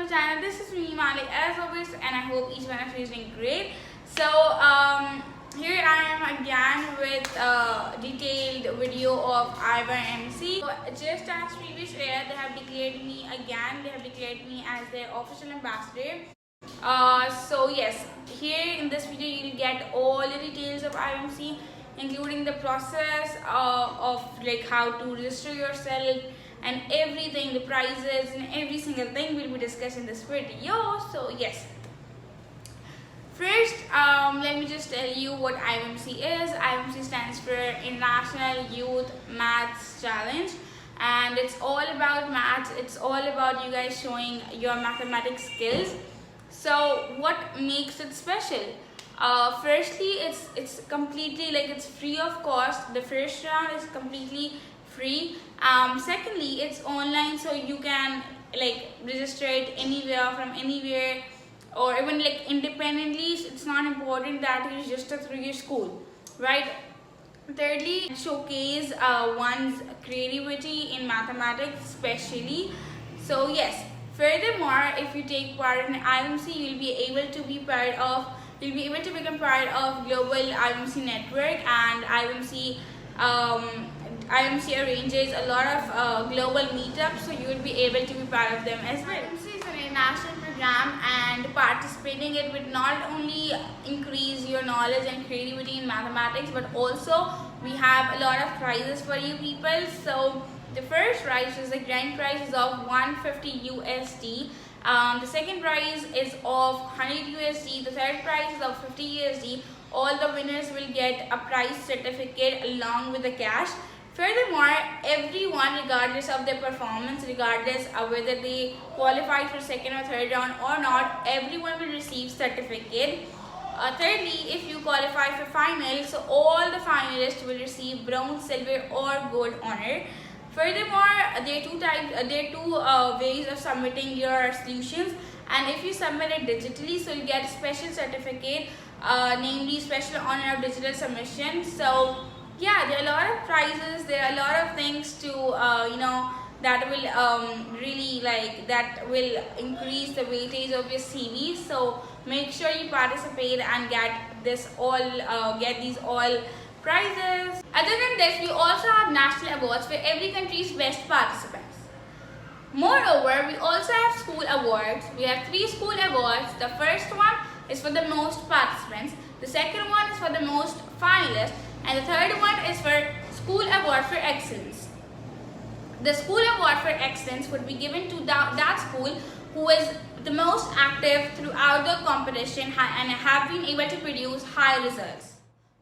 channel. This is me, Mali, as always, and I hope each one of you is doing great. So, here I am again with a detailed video of IBMC. So, just as previous year, they have declared me again. They have declared me as their official ambassador. So yes, here in this video you will get all the details of IMC, including the process of like how to register yourself and everything, the prices and every single thing will be discussed in this video. So yes, first let me just tell you what IMC is. IMC stands for International Youth Maths Challenge, and it's all about maths. It's all about you guys showing your mathematics skills. So what makes it special? Firstly, it's completely like it's free of cost. The first round is completely free. Secondly, it's online, so you can like register it anywhere from anywhere, or even like independently. It's not important that you register through your school, right? Thirdly, showcase one's creativity in mathematics especially. So yes, furthermore, if you take part in IMC, you'll be able to become part of global IMC network, and IMC arranges a lot of global meetups, so you will be able to be part of them as well. IMC is an international program, and participating it would not only increase your knowledge and creativity in mathematics, but also we have a lot of prizes for you people. So the first prize is the grand prize is of 150 USD. The second prize is of 100 USD. The third prize is of 50 USD. All the winners will get a prize certificate along with the cash. Furthermore, everyone, regardless of their performance, regardless of whether they qualified for second or third round or not, everyone will receive certificate. Thirdly, if you qualify for finals, so all the finalists will receive bronze, silver or gold honor. Furthermore, there are two ways of submitting your solutions, and if you submit it digitally, so you get a special certificate, namely special honor of digital submission. So yeah, there are a lot of prizes, there are a lot of things to that will really that will increase the weightage of your CV. So make sure you participate and get these all prizes. Other than this, we also have national awards for every country's best participants. Moreover, we also have school awards. We have 3 school awards. The first one is for the most participants, the second one is for the most finalists, and the third one is for school award for excellence. The school award for excellence would be given to that school who is the most active throughout the competition and have been able to produce high results.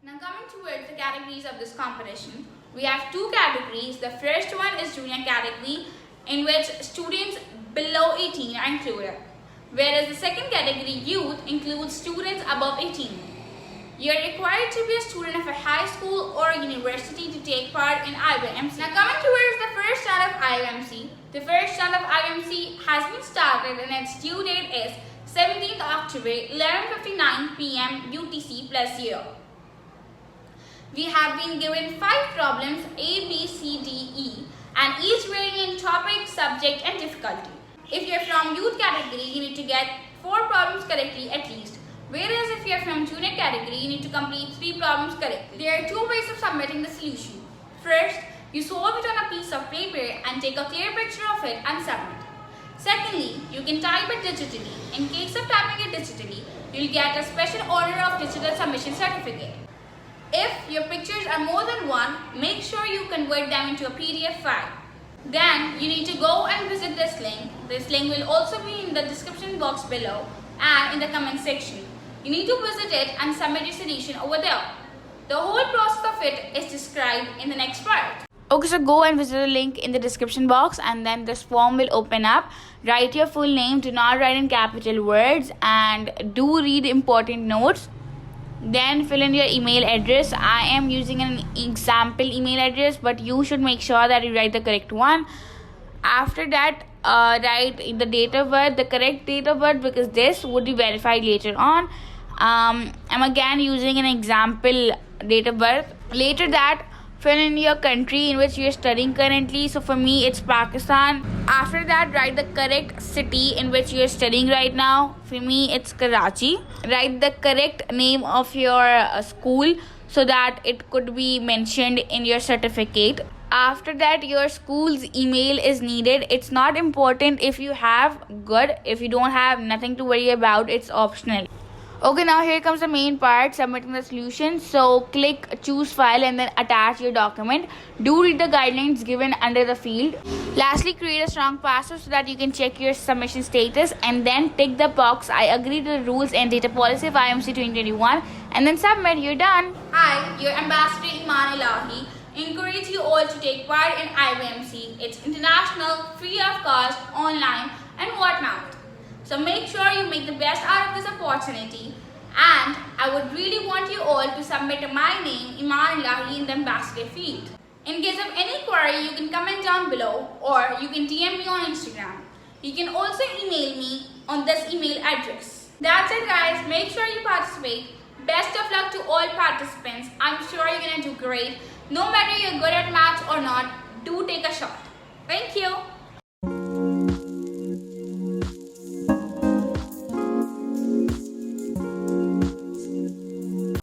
Now coming towards the categories of this competition, we have 2 categories. The first one is junior category, in which students below 18 are included, whereas the second category, youth, includes students above 18. You are required to be a student of a high school or university to take part in IBMC. Now coming towards the first round of IBMC, the first round of IBMC has been started and its due date is 17th October, 11:59 PM UTC plus 0. We have been given 5 problems A, B, C, D, E, and each varying in topic, subject and difficulty. If you are from youth category, you need to get 4 problems correctly at least. Whereas if you are from junior category, you need to complete 3 problems correctly. There are 2 ways of submitting the solution. First, you solve it on a piece of paper and take a clear picture of it and submit. Secondly, you can type it digitally. In case of typing it digitally, you will get a special order of digital submission certificate. If your pictures are more than one, make sure you convert them into a PDF file. Then you need to go and visit this link. This link will also be in the description box below and in the comment section. You need to visit it and submit your solution over there. The whole process of it is described in the next part. Okay, so go and visit the link in the description box, and then this form will open up. Write your full name, do not write in capital words, and do read important notes. Then fill in your email address. I am using an example email address, but you should make sure that you write the correct one. After that, write the date of birth, the correct date of birth, because this would be verified later on. I'm again using an example date of birth. Later that, Fill in your country in which you're studying currently. So for me, it's Pakistan. After that, write the correct city in which you're studying right now. For me, it's Karachi. Write the correct name of your school so that it could be mentioned in your certificate. After that, your school's email is needed. It's not important. If you have, good. If you don't have, nothing to worry about. It's optional. Okay, now here comes the main part, submitting the solution. So click choose file and then attach your document. Do read the guidelines given under the field. Lastly, create a strong password so that you can check your submission status, and then tick the box I agree to the rules and data policy of IMC 2021 and then submit. You're done. Hi, your ambassador Iman Elahi. Encourage you all to take part in IBMC. It's international, free of cost, online and whatnot. So make sure you make the best out of this opportunity, and I would really want you all to submit my name, Iman Elahi, in the ambassador field. In case of any query, you can comment down below or you can DM me on Instagram. You can also email me on this email address. That's it guys, make sure you participate. Best of luck to all participants. I'm sure you're gonna do great. No matter you're good at maths or not, do take a shot. Thank you.